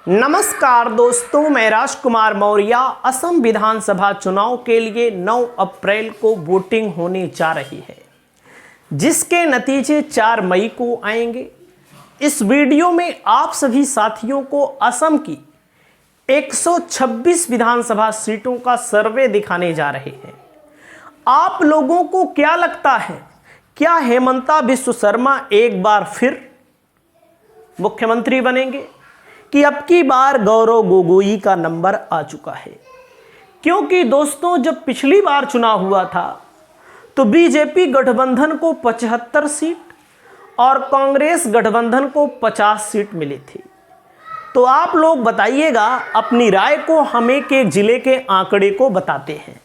नमस्कार दोस्तों, मैं राजकुमार मौर्य। असम विधानसभा चुनाव के लिए 9 अप्रैल को वोटिंग होने जा रही है, जिसके नतीजे 4 मई को आएंगे। इस वीडियो में आप सभी साथियों को असम की 126 विधानसभा सीटों का सर्वे दिखाने जा रहे हैं। आप लोगों को क्या लगता है, क्या हेमंता बिस्व शर्मा एक बार फिर मुख्यमंत्री बनेंगे कि अब की बार गौरव गोगोई का नंबर आ चुका है? क्योंकि दोस्तों, जब पिछली बार चुनाव हुआ था तो बीजेपी गठबंधन को 75 सीट और कांग्रेस गठबंधन को 50 सीट मिली थी। तो आप लोग बताइएगा अपनी राय को, हम एक जिले के आंकड़े को बताते हैं।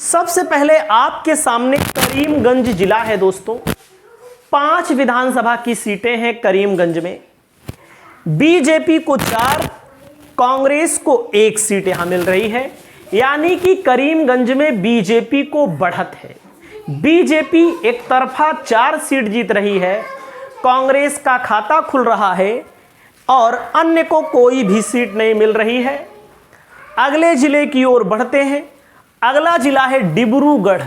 सबसे पहले आपके सामने करीमगंज जिला है दोस्तों। 5 विधानसभा की सीटें हैं करीमगंज में। बीजेपी को 4, कांग्रेस को 1 सीट यहां मिल रही है, यानी कि करीमगंज में बीजेपी को बढ़त है। बीजेपी एक तरफा 4 सीट जीत रही है, कांग्रेस का खाता खुल रहा है और अन्य को कोई भी सीट नहीं मिल रही है। अगले जिले की ओर बढ़ते हैं। अगला जिला है डिब्रूगढ़।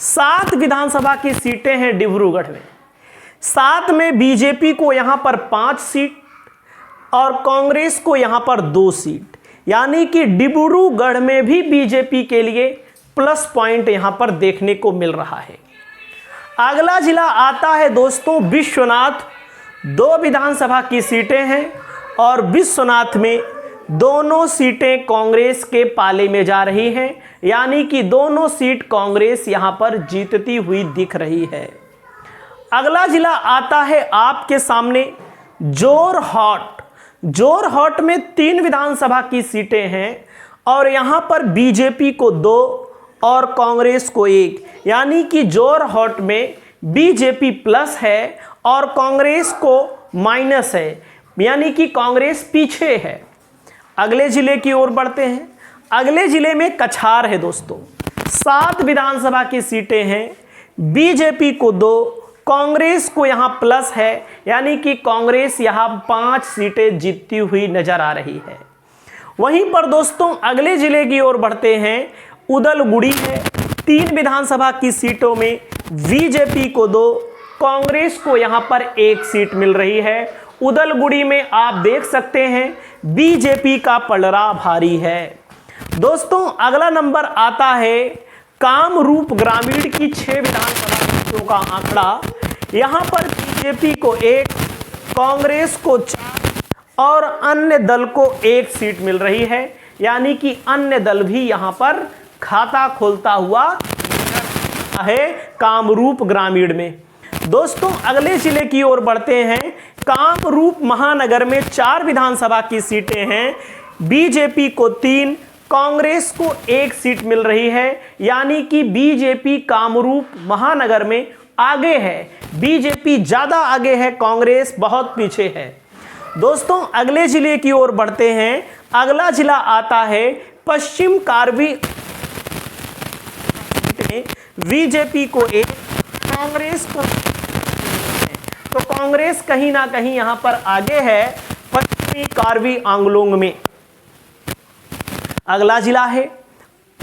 7 विधानसभा की सीटें हैं डिब्रूगढ़ में। 7 में बीजेपी को यहां पर 5 सीट और कांग्रेस को यहां पर 2 सीट, यानी कि डिब्रूगढ़ में भी बीजेपी के लिए प्लस पॉइंट यहां पर देखने को मिल रहा है। अगला जिला आता है दोस्तों विश्वनाथ। 2 विधानसभा की सीटें हैं और विश्वनाथ में दोनों सीटें कांग्रेस के पाले में जा रही हैं, यानी कि दोनों सीट कांग्रेस यहां पर जीतती हुई दिख रही है। अगला जिला आता है आपके सामने जोरहाट। जोरहाट में 3 विधानसभा की सीटें हैं और यहां पर बीजेपी को 2 और कांग्रेस को 1, यानी कि जोरहाट में बीजेपी प्लस है और कांग्रेस को माइनस है, यानी कि कांग्रेस पीछे है। अगले जिले की ओर बढ़ते हैं। अगले जिले में कछार है दोस्तों। 7 विधानसभा की सीटें हैं, बीजेपी को 2, कांग्रेस को यहां प्लस है, यानी कि कांग्रेस यहां 5 सीटें जीतती हुई नजर आ रही है। वहीं पर दोस्तों अगले जिले की ओर बढ़ते हैं। उदलगुड़ी है। 3 विधानसभा की सीटों में बीजेपी को 2, कांग्रेस को यहां पर 1 सीट मिल रही है। उदलगुड़ी में आप देख सकते हैं बीजेपी का पलड़ा भारी है। दोस्तों अगला नंबर आता है कामरूप ग्रामीण की 6 विधानसभा सीटों का आंकड़ा। यहां पर बीजेपी को 1, कांग्रेस को 4 और अन्य दल को 1 सीट मिल रही है, यानी कि अन्य दल भी यहां पर खाता खोलता हुआ है कामरूप ग्रामीण में। दोस्तों अगले जिले की ओर बढ़ते हैं। कामरूप महानगर में 4 विधानसभा की सीटें हैं, बीजेपी को 3, कांग्रेस को 1 सीट मिल रही है, यानी कि बीजेपी कामरूप महानगर में आगे है। बीजेपी ज्यादा आगे है, कांग्रेस बहुत पीछे है। दोस्तों अगले जिले की ओर बढ़ते हैं। अगला जिला आता है पश्चिम कार्बी। बीजेपी को 1, कांग्रेस को, तो कांग्रेस कहीं ना कहीं यहां पर आगे है पश्चिमी कार्बी आंगलोंग में। अगला जिला है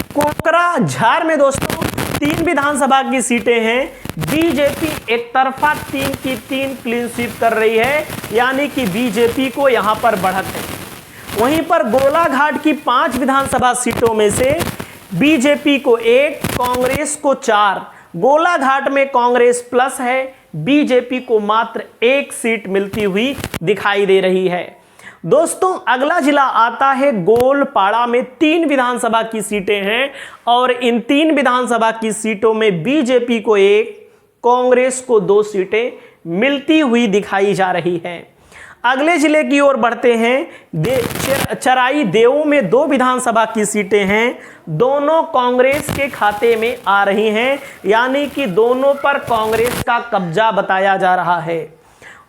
कोकराझार में दोस्तों 3 विधानसभा की सीटें हैं, बीजेपी एक तरफा 3 की 3 क्लीन स्वीप कर रही है, यानी कि बीजेपी को यहां पर बढ़त है। वहीं पर गोलाघाट की 5 विधानसभा सीटों में से बीजेपी को 1, कांग्रेस को 4, गोलाघाट में कांग्रेस प्लस है, बीजेपी को मात्र 1 सीट मिलती हुई दिखाई दे रही है। दोस्तों अगला जिला आता है गोलपाड़ा में 3 विधानसभा की सीटें हैं और इन 3 विधानसभा की सीटों में बीजेपी को 1, कांग्रेस को 2 सीटें मिलती हुई दिखाई जा रही हैं। अगले जिले की ओर बढ़ते हैं। चराई देव में 2 विधानसभा की सीटें हैं, दोनों कांग्रेस के खाते में आ रही हैं, यानी कि दोनों पर कांग्रेस का कब्जा बताया जा रहा है।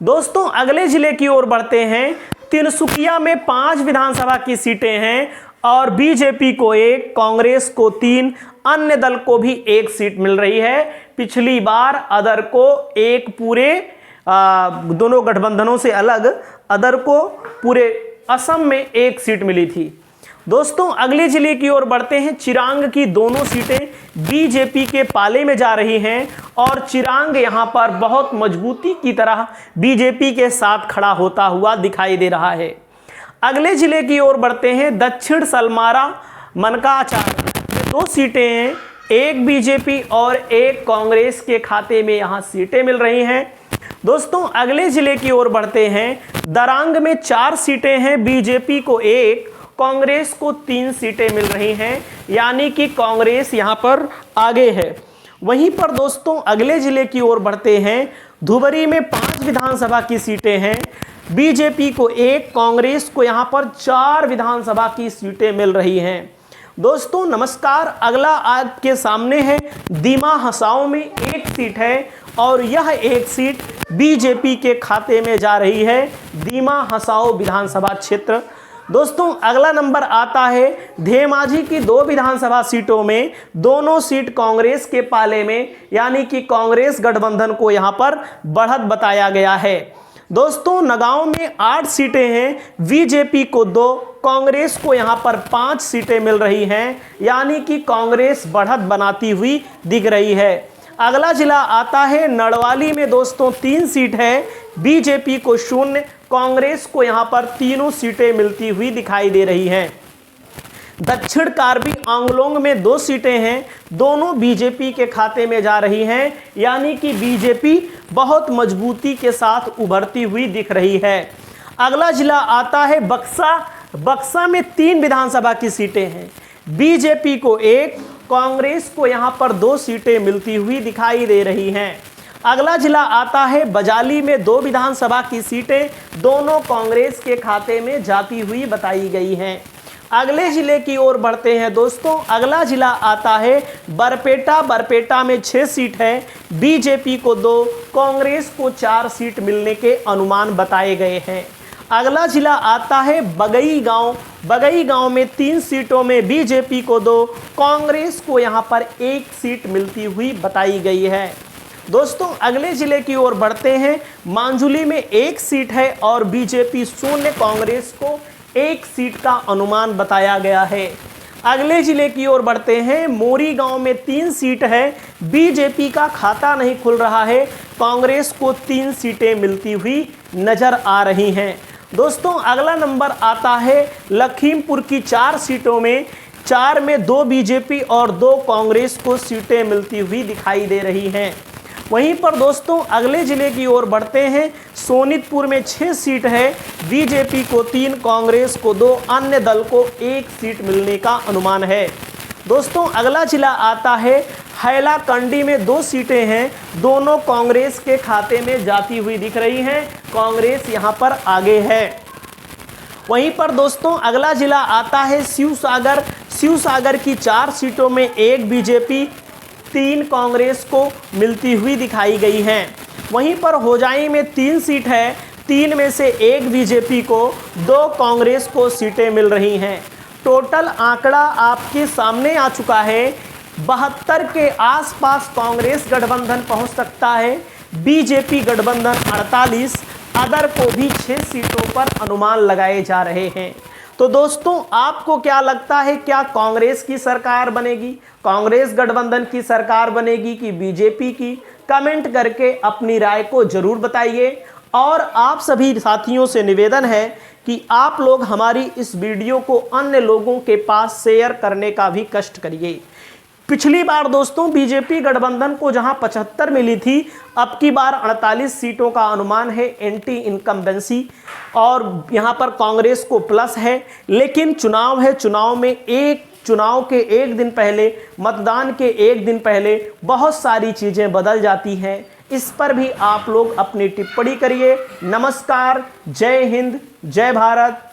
दोस्तों अगले जिले की ओर बढ़ते हैं। तिनसुकिया में 5 विधानसभा की सीटें हैं और बीजेपी को 1, कांग्रेस को 3, अन्य दल को भी 1 सीट मिल रही है। पिछली बार अदर को 1 पूरे दोनों गठबंधनों से अलग अदर को पूरे असम में 1 सीट मिली थी। दोस्तों अगले जिले की ओर बढ़ते हैं। चिरांग की दोनों सीटें बीजेपी के पाले में जा रही हैं और चिरांग यहां पर बहुत मजबूती की तरह बीजेपी के साथ खड़ा होता हुआ दिखाई दे रहा है। अगले जिले की ओर बढ़ते हैं। दक्षिण सलमारा मनकाचार में 2 सीटें हैं, एक बीजेपी और एक कांग्रेस के खाते में यहां सीटें मिल रही हैं। दोस्तों अगले जिले की ओर बढ़ते हैं। दरांग में 4 सीटें हैं, बीजेपी को 1, कांग्रेस को 3 सीटें मिल रही हैं, यानी कि कांग्रेस यहां पर आगे है। वहीं पर दोस्तों अगले जिले की ओर बढ़ते हैं। धुबरी में 5 विधानसभा की सीटें हैं, बीजेपी को 1, कांग्रेस को यहां पर 4 विधानसभा की सीटें मिल रही हैं। दोस्तों नमस्कार, अगला आपके सामने है दीमा हसाओ में 1 सीट है और यह 1 सीट बीजेपी के खाते में जा रही है, दीमा हसाओ विधानसभा क्षेत्र। दोस्तों अगला नंबर आता है धेमाजी की 2 विधानसभा सीटों में, दोनों सीट कांग्रेस के पाले में, यानी कि कांग्रेस गठबंधन को यहां पर बढ़त बताया गया है। दोस्तों नगांव में 8 सीटें हैं, बीजेपी को 2, कांग्रेस को यहां पर 5 सीटें मिल रही हैं, यानी कि कांग्रेस बढ़त बनाती हुई दिख रही है। अगला जिला आता है नड़वाली में दोस्तों 3 सीट है, बीजेपी को 0, कांग्रेस को यहां पर तीनों सीटें मिलती हुई दिखाई दे रही हैं। दक्षिण कार्बी आंगलोंग में 2 सीटें हैं, दोनों बीजेपी के खाते में जा रही हैं, यानी कि बीजेपी बहुत मजबूती के साथ उभरती हुई दिख रही है। अगला जिला आता है बक्सा। बक्सा में 3 विधानसभा की सीटें हैं, बीजेपी को 1, कांग्रेस को यहां पर 2 सीटें मिलती हुई दिखाई दे रही हैं। अगला जिला आता है बजाली में 2 विधानसभा की सीटें, दोनों कांग्रेस के खाते में जाती हुई बताई गई हैं। अगले जिले की ओर बढ़ते हैं दोस्तों। अगला जिला आता है बरपेटा। बरपेटा में 6 सीट है, बीजेपी को 2, कांग्रेस को 4 सीट मिलने के अनुमान बताए गए हैं। अगला जिला आता है बगई गांव। बगई गांव में 3 सीटों में बीजेपी को 2, कांग्रेस को यहां पर 1 सीट मिलती हुई बताई गई है। दोस्तों अगले जिले की ओर बढ़ते हैं। मांजुली में 1 सीट है और बीजेपी 0, कांग्रेस को 1 सीट का अनुमान बताया गया है। अगले जिले की ओर बढ़ते हैं। मोरी गांव में 3 सीट है, बीजेपी का खाता नहीं खुल रहा है, कांग्रेस को 3 सीटें मिलती हुई नजर आ रही हैं। दोस्तों अगला नंबर आता है लखीमपुर की 4 सीटों में, 4 में 2 बीजेपी और 2 कांग्रेस को सीटें मिलती हुई दिखाई दे रही हैं। वहीं पर दोस्तों अगले जिले की ओर बढ़ते हैं। सोनितपुर में 6 सीट है, बीजेपी को 3, कांग्रेस को 2, अन्य दल को 1 सीट मिलने का अनुमान है। दोस्तों अगला जिला आता है हैलाकंडी में 2 सीटें हैं, दोनों कांग्रेस के खाते में जाती हुई दिख रही हैं, कांग्रेस यहां पर आगे है। वहीं पर दोस्तों अगला जिला आता है शिवसागर। शिवसागर की 4 सीटों में 1 बीजेपी, 3 कांग्रेस को मिलती हुई दिखाई गई हैं। वहीं पर होजाई में 3 सीट है, 3 में से 1 बीजेपी को, 2 कांग्रेस को सीटें मिल रही हैं। टोटल आंकड़ा आपके सामने आ चुका है। 72 के आसपास कांग्रेस गठबंधन पहुंच सकता है, बीजेपी गठबंधन 48, अदर को भी 6 सीटों पर अनुमान लगाए जा रहे हैं। तो दोस्तों आपको क्या लगता है, क्या कांग्रेस की सरकार बनेगी, कांग्रेस गठबंधन की सरकार बनेगी कि बीजेपी की? कमेंट करके अपनी राय को जरूर बताइए। और आप सभी साथियों से निवेदन है कि आप लोग हमारी इस वीडियो को अन्य लोगों के पास शेयर करने का भी कष्ट करिए। पिछली बार दोस्तों बीजेपी गठबंधन को जहां 75 मिली थी, अब की बार 48 सीटों का अनुमान है एंटी इनकम्बेंसी, और यहां पर कांग्रेस को प्लस है। लेकिन चुनाव है, चुनाव के 1 दिन पहले, मतदान के 1 दिन पहले बहुत सारी चीज़ें बदल जाती हैं। इस पर भी आप लोग अपनी टिप्पणी करिए। नमस्कार, जय हिंद, जय भारत।